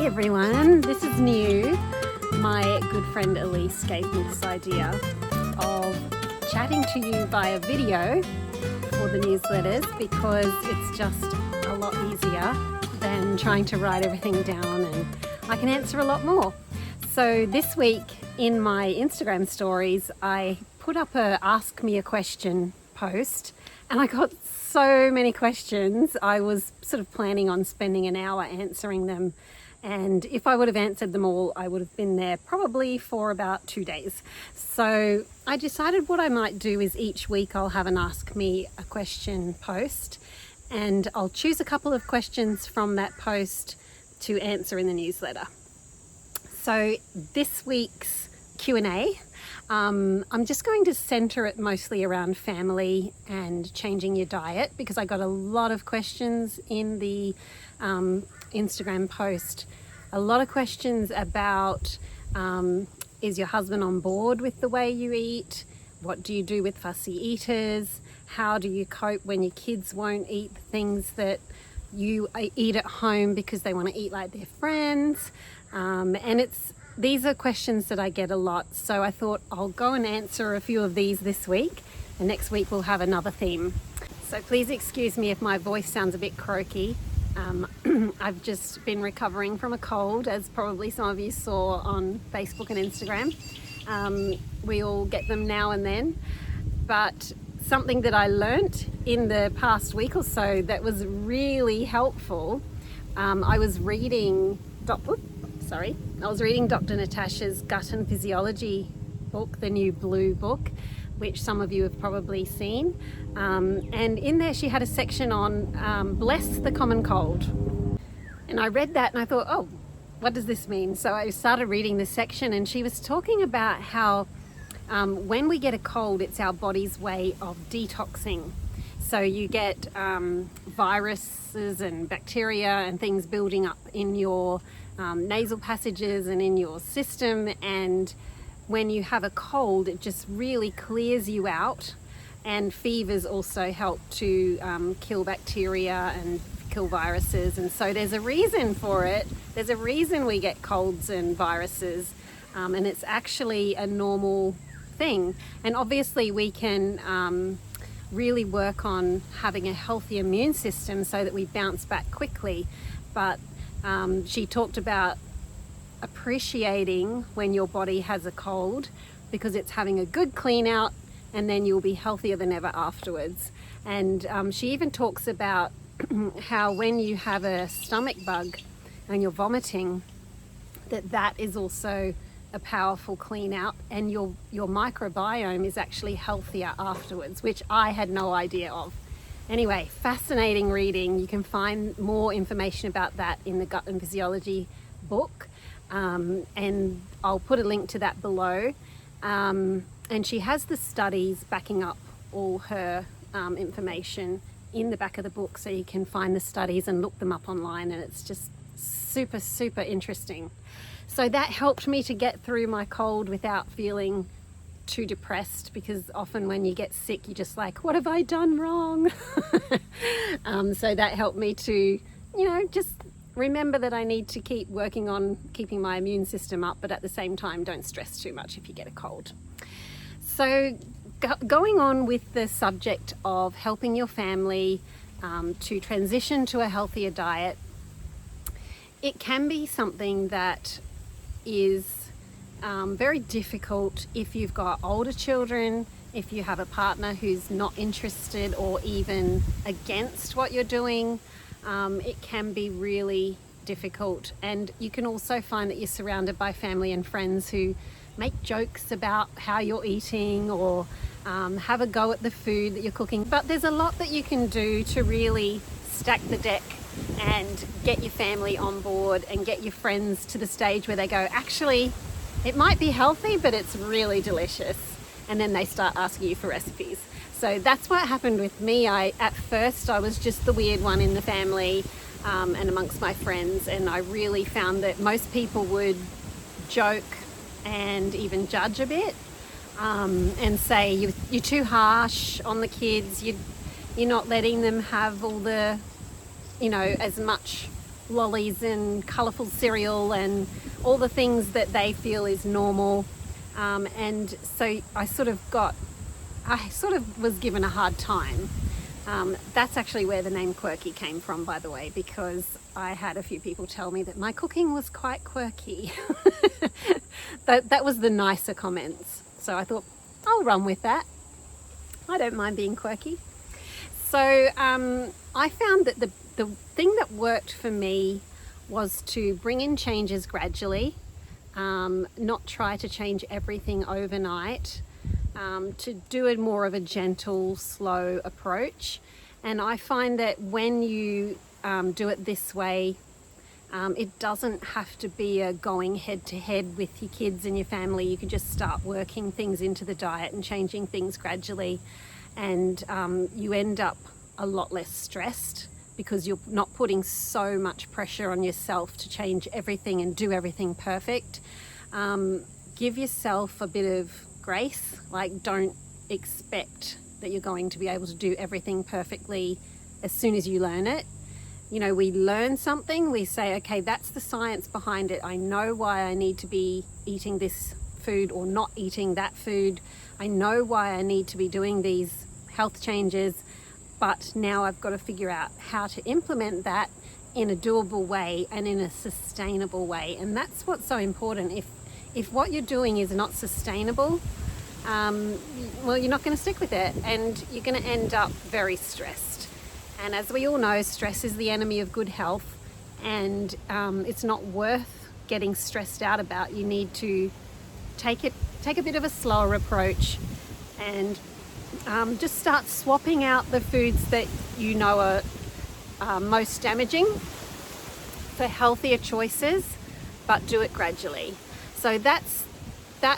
everyone, this is new. My good friend Elise gave me this idea of chatting to you via video for the newsletters because it's just a lot easier than trying to write everything down, and I can answer a lot more. So this week in my Instagram stories, I put up a Ask Me a Question post and I got so many questions. I was sort of planning on spending an hour answering them, and if I would have answered them all, I would have been there probably for about 2 days. So I decided what I might do is each week I'll have an Ask Me a Question post, and I'll choose a couple of questions from that post to answer in the newsletter. So this week's Q&A, I'm just going to center it mostly around family and changing your diet, because I got a lot of questions in the Instagram post. A lot of questions about is your husband on board with the way you eat? What do you do with fussy eaters? How do you cope when your kids won't eat the things that you eat at home because they want to eat like their friends? And these are questions that I get a lot, so I thought I'll go and answer a few of these this week, and next week we'll have another theme. So please excuse me if my voice sounds a bit croaky. I've just been recovering from a cold, as probably some of you saw on Facebook and Instagram. We all get them now and then, but something that I learnt in the past week or so that was really helpful, I was reading Dr. Natasha's Gut and Physiology book, the new blue book, which some of you have probably seen. And in there she had a section on Bless the Common Cold. And I read that and I thought, oh, what does this mean? So I started reading this section, and she was talking about how when we get a cold, it's our body's way of detoxing. So you get viruses and bacteria and things building up in your nasal passages and in your system, and when you have a cold, it just really clears you out. And fevers also help to kill bacteria and kill viruses, and so there's a reason for it. There's a reason we get colds and viruses, and it's actually a normal thing. And obviously we can really work on having a healthy immune system so that we bounce back quickly. But she talked about appreciating when your body has a cold, because it's having a good clean out, and then you'll be healthier than ever afterwards. And she even talks about how when you have a stomach bug and you're vomiting, that is also a powerful clean out, and your microbiome is actually healthier afterwards, which I had no idea of. Anyway, fascinating reading. You can find more information about that in the Gut and Physiology book, and I'll put a link to that below. And she has the studies backing up all her information in the back of the book, so you can find the studies and look them up online, and it's just super, super interesting. So that helped me to get through my cold without feeling too depressed, because often when you get sick, you're just like, what have I done wrong? So that helped me to, just remember that I need to keep working on keeping my immune system up, but at the same time, don't stress too much if you get a cold. So going on with the subject of helping your family to transition to a healthier diet, it can be something that is very difficult if you've got older children, if you have a partner who's not interested or even against what you're doing. It can be really difficult, and you can also find that you're surrounded by family and friends who make jokes about how you're eating, or have a go at the food that you're cooking. But there's a lot that you can do to really stack the deck and get your family on board and get your friends to the stage where they go, actually, it might be healthy, but it's really delicious. And then they start asking you for recipes. So that's what happened with me. At first, I was just the weird one in the family and amongst my friends. And I really found that most people would joke and even judge a bit, and say, you're too harsh on the kids. You're not letting them have all the, as much lollies and colourful cereal and all the things that they feel is normal. And so I sort of was given a hard time. That's actually where the name Quirky came from, by the way, because I had a few people tell me that my cooking was quite quirky. That was the nicer comments. So I thought, I'll run with that. I don't mind being quirky. So I found that the thing that worked for me was to bring in changes gradually, not try to change everything overnight, to do more of a gentle, slow approach. And I find that when you do it this way, it doesn't have to be a going head to head with your kids and your family. You can just start working things into the diet and changing things gradually, and you end up a lot less stressed because you're not putting so much pressure on yourself to change everything and do everything perfect. Give yourself a bit of grace. Like, don't expect that you're going to be able to do everything perfectly as soon as you learn it. You know, we learn something, we say, okay, that's the science behind it. I know why I need to be eating this food or not eating that food. I know why I need to be doing these health changes, but now I've got to figure out how to implement that in a doable way and in a sustainable way. And that's what's so important. If what you're doing is not sustainable, well, you're not going to stick with it, and you're going to end up very stressed. And as we all know, stress is the enemy of good health, and it's not worth getting stressed out about. You need to take a bit of a slower approach and just start swapping out the foods that you know are most damaging for healthier choices, but do it gradually. So that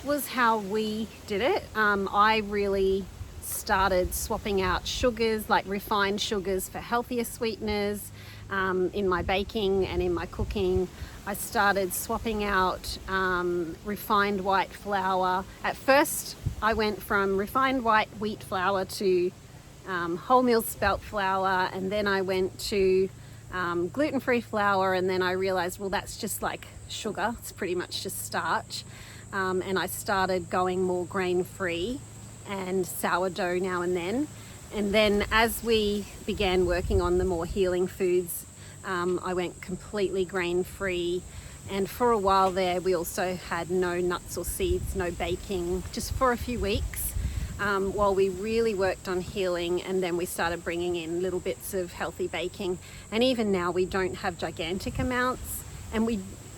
was how we did it. I really started swapping out sugars, like refined sugars, for healthier sweeteners in my baking and in my cooking. I started swapping out refined white flour. At first, I went from refined white wheat flour to wholemeal spelt flour, and then I went to gluten-free flour, and then I realized, well, that's just like sugar. It's pretty much just starch. And I started going more grain-free and sourdough now and then. And then as we began working on the more healing foods, I went completely grain-free. And for a while there, we also had no nuts or seeds, no baking, just for a few weeks, while we really worked on healing. And then we started bringing in little bits of healthy baking. And even now, we don't have gigantic amounts. And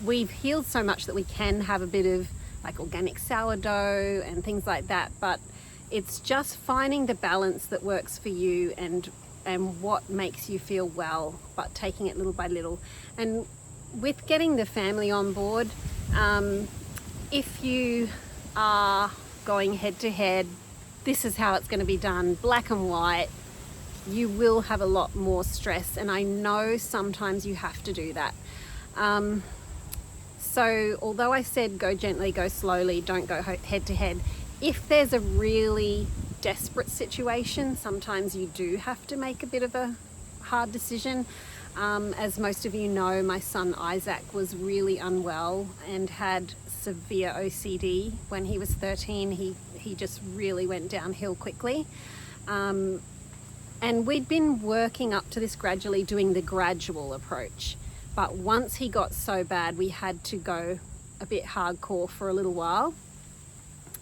we've healed so much that we can have a bit of like organic sourdough and things like that. But it's just finding the balance that works for you and what makes you feel well, but taking it little by little. And with getting the family on board, if you are going head to head, this is how it's going to be done, black and white, you will have a lot more stress. And I know sometimes you have to do that. So although I said go gently, go slowly, don't go head to head, if there's a really desperate situation, sometimes you do have to make a bit of a hard decision. As most of you know, my son Isaac was really unwell and had severe OCD when he was 13. He just really went downhill quickly. And we'd been working up to this gradually, doing the gradual approach. But once he got so bad, we had to go a bit hardcore for a little while.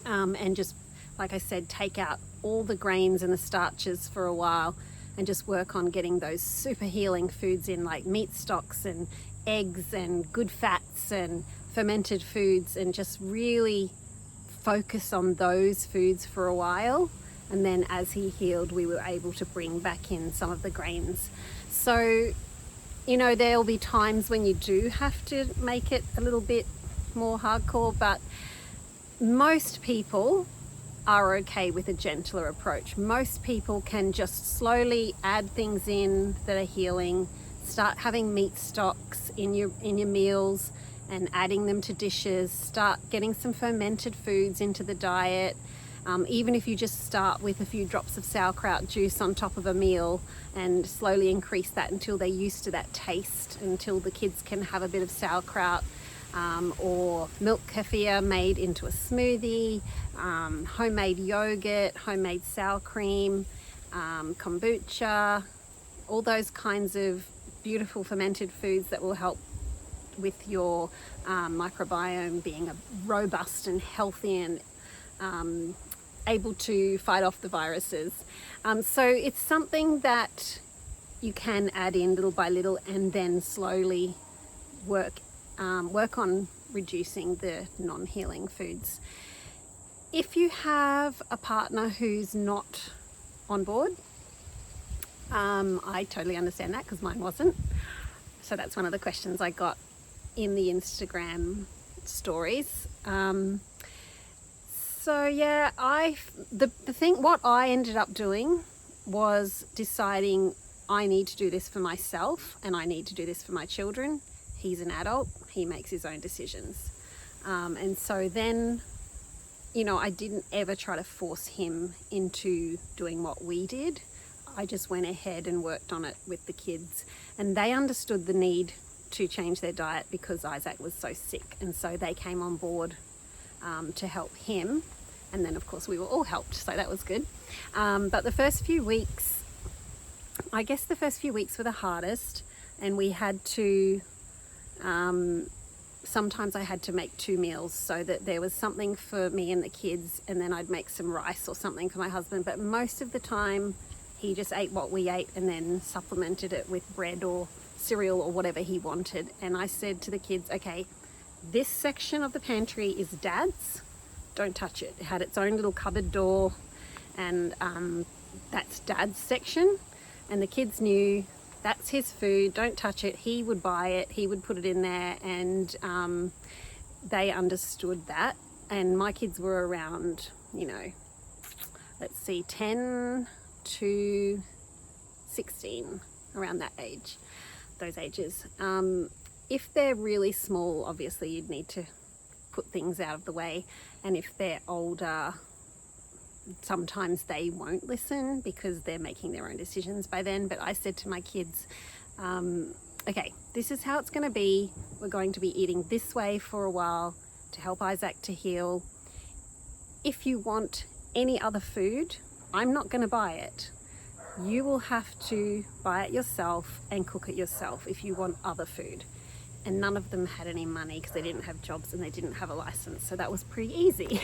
And just, like I said, take out all the grains and the starches for a while and just work on getting those super healing foods in, like meat stocks and eggs and good fats and fermented foods, and just really focus on those foods for a while. And then as he healed, we were able to bring back in some of the grains. So, you know, there'll be times when you do have to make it a little bit more hardcore, but most people are okay with a gentler approach. Most people can just slowly add things in that are healing, start having meat stocks in your meals and adding them to dishes, start getting some fermented foods into the diet, Even if you just start with a few drops of sauerkraut juice on top of a meal and slowly increase that until they're used to that taste, until the kids can have a bit of sauerkraut, or milk kefir made into a smoothie, homemade yogurt, homemade sour cream, kombucha, all those kinds of beautiful fermented foods that will help with your microbiome being robust and healthy and able to fight off the viruses. So it's something that you can add in little by little and then slowly work on reducing the non-healing foods. If you have a partner who's not on board, I totally understand that because mine wasn't. So that's one of the questions I got in the Instagram stories. So yeah, what I ended up doing was deciding I need to do this for myself and I need to do this for my children. He's an adult, he makes his own decisions. And so then, I didn't ever try to force him into doing what we did. I just went ahead and worked on it with the kids, and they understood the need to change their diet because Isaac was so sick, and so they came on board to help him. And then of course we were all helped, so that was good. But the first few weeks were the hardest, and we had to sometimes I had to make 2 meals so that there was something for me and the kids, and then I'd make some rice or something for my husband. But most of the time he just ate what we ate and then supplemented it with bread or cereal or whatever he wanted. And I said to the kids, okay, this section of the pantry is Dad's, don't touch it. It had its own little cupboard door, and that's Dad's section, and the kids knew that's his food, don't touch it. He would buy it, he would put it in there, and they understood that. And my kids were around, 10 to 16, around that age, those ages. If they're really small, obviously you'd need to put things out of the way, and if they're older, sometimes they won't listen because they're making their own decisions by then. But I said to my kids, okay, this is how it's going to be. We're going to be eating this way for a while to help Isaac to heal. If you want any other food, I'm not going to buy it. You will have to buy it yourself and cook it yourself if you want other food. And none of them had any money because they didn't have jobs and they didn't have a license, so that was pretty easy.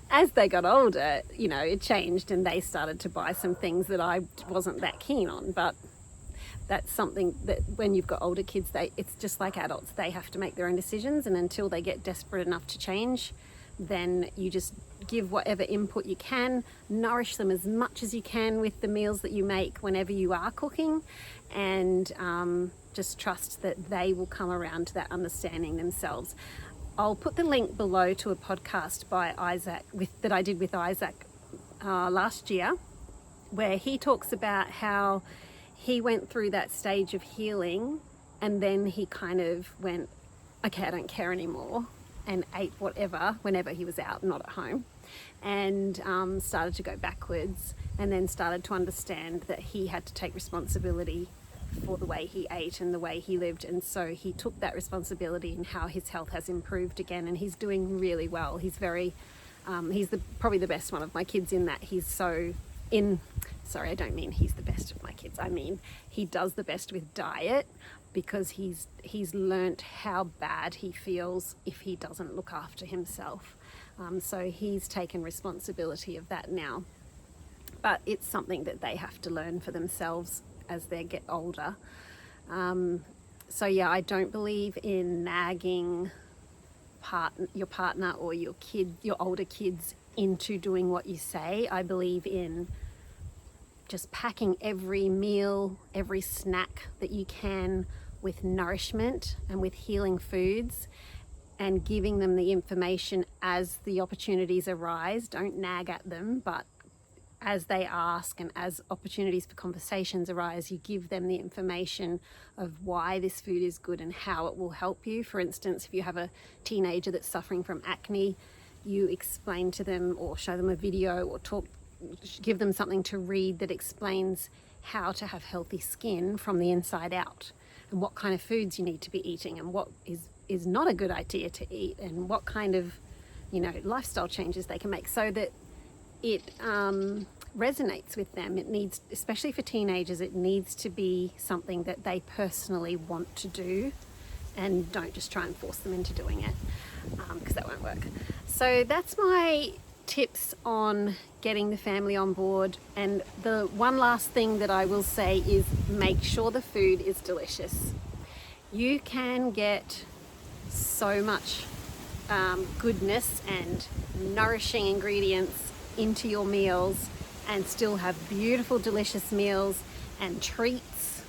As they got older, it changed, and they started to buy some things that I wasn't that keen on. But that's something that when you've got older kids, it's just like adults. They have to make their own decisions, and until they get desperate enough to change, then you just give whatever input you can, nourish them as much as you can with the meals that you make whenever you are cooking, and just trust that they will come around to that understanding themselves. I'll put the link below to a podcast by Isaac that I did with Isaac last year, where he talks about how he went through that stage of healing, and then he kind of went, okay, I don't care anymore, and ate whatever whenever he was out, not at home, and started to go backwards, and then started to understand that he had to take responsibility for the way he ate and the way he lived. And so he took that responsibility, and how his health has improved again, and he's doing really well. He's probably the best one of my kids in that I don't mean he's the best of my kids, I mean he does the best with diet, because he's learnt how bad he feels if he doesn't look after himself. So he's taken responsibility of that now, but it's something that they have to learn for themselves as they get older. So yeah, I don't believe in nagging your partner or your older kids into doing what you say. I believe in just packing every meal, every snack that you can with nourishment and with healing foods, and giving them the information as the opportunities arise. Don't nag at them, but as they ask and as opportunities for conversations arise, you give them the information of why this food is good and how it will help you. For instance, if you have a teenager that's suffering from acne, you explain to them or show them a video or give them something to read that explains how to have healthy skin from the inside out, and what kind of foods you need to be eating, and what is not a good idea to eat, and what kind of, you know, lifestyle changes they can make, so that it resonates with them. It needs, especially for teenagers, it needs to be something that they personally want to do, and don't just try and force them into doing it, because that won't work. So that's my tips on getting the family on board. And the one last thing that I will say is make sure the food is delicious. You can get so much goodness and nourishing ingredients into your meals and still have beautiful, delicious meals and treats,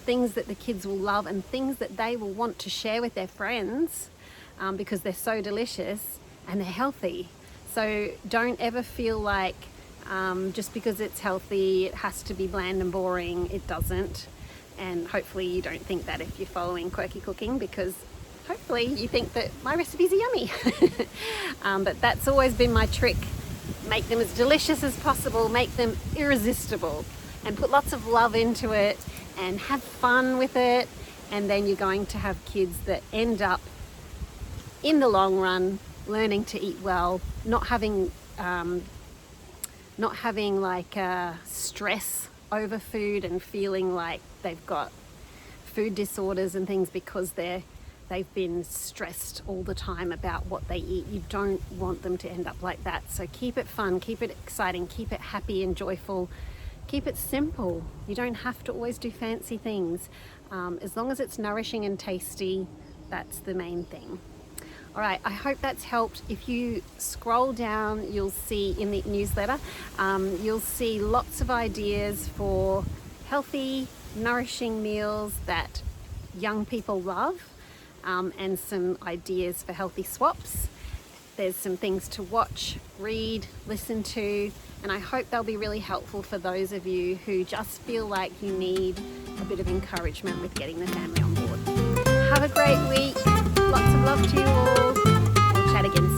things that the kids will love and things that they will want to share with their friends, because they're so delicious and they're healthy. So don't ever feel like just because it's healthy it has to be bland and boring. It doesn't. And hopefully you don't think that if you're following Quirky Cooking, because hopefully you think that my recipes are yummy. But that's always been my trick. Make them as delicious as possible, make them irresistible, and put lots of love into it and have fun with it. And then you're going to have kids that end up in the long run learning to eat well, not having like stress over food and feeling like they've got food disorders and things because they've been stressed all the time about what they eat. You don't want them to end up like that. So keep it fun, keep it exciting, keep it happy and joyful, keep it simple. You don't have to always do fancy things. As long as it's nourishing and tasty, that's the main thing. All right, I hope that's helped. If you scroll down, you'll see in the newsletter, you'll see lots of ideas for healthy, nourishing meals that young people love, and some ideas for healthy swaps. There's some things to watch, read, listen to, and I hope they'll be really helpful for those of you who just feel like you need a bit of encouragement with getting the family on board. Have a great week. Lots of love to you all. We'll chat again soon.